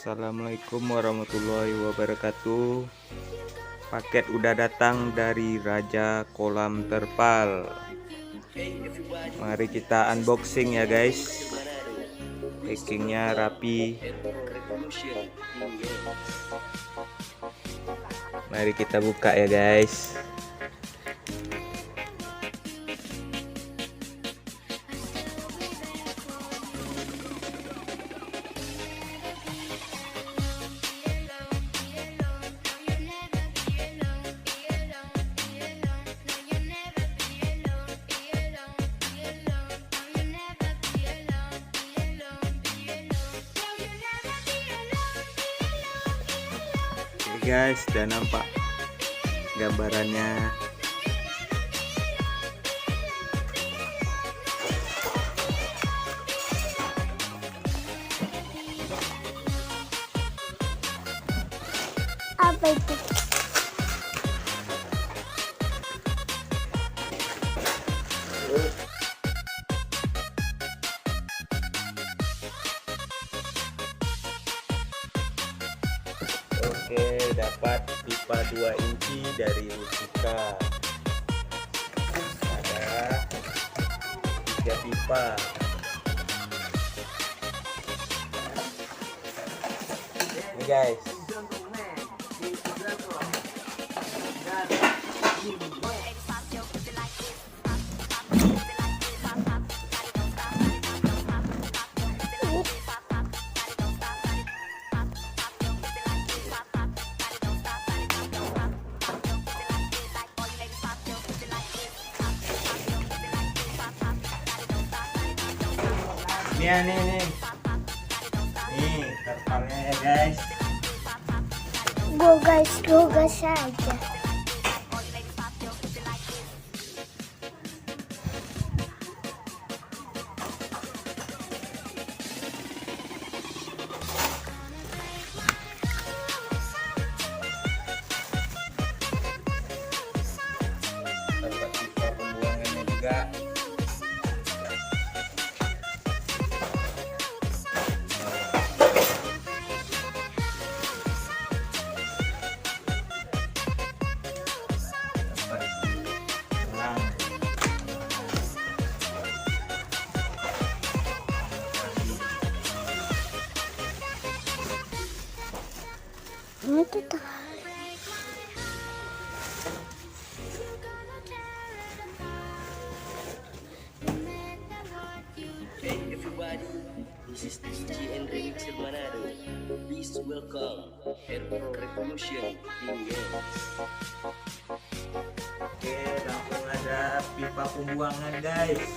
Assalamualaikum warahmatullahi wabarakatuh. Paket udah datang dari Raja Kolam Terpal. Mari kita unboxing ya guys. Packingnya rapi. Mari kita buka ya guys. Guys, udah nampak gambarannya. Apa itu? Oke, dapat pipa 2 inci dari Rusika. Ada 3 pipa. Ini guys. Nih terpalnya ya guys. Gas saja. Dapat pipa pembuangannya juga. Itu tuh. Hey everybody, this is DJ and Remix Manado. Please welcome Air Pro Revolution. Oke, langsung ada pipa pembuangan guys.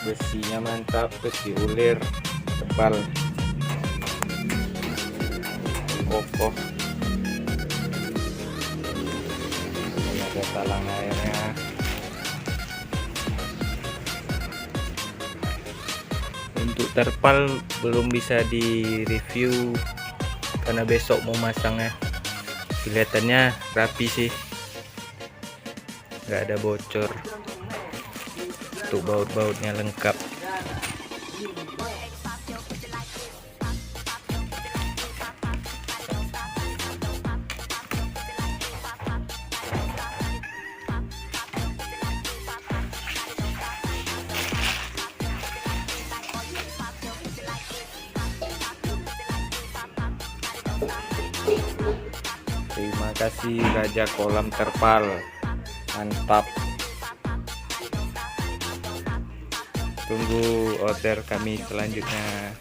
Besinya mantap, besi ulir tebal, kokoh. Ini ada talang airnya. Untuk terpal belum bisa di review karena besok mau masangnya. Kelihatannya rapi sih, nggak ada bocor. Untuk baut-bautnya lengkap. Terima kasih Raja Kolam Terpal, mantap. Tunggu order kami selanjutnya.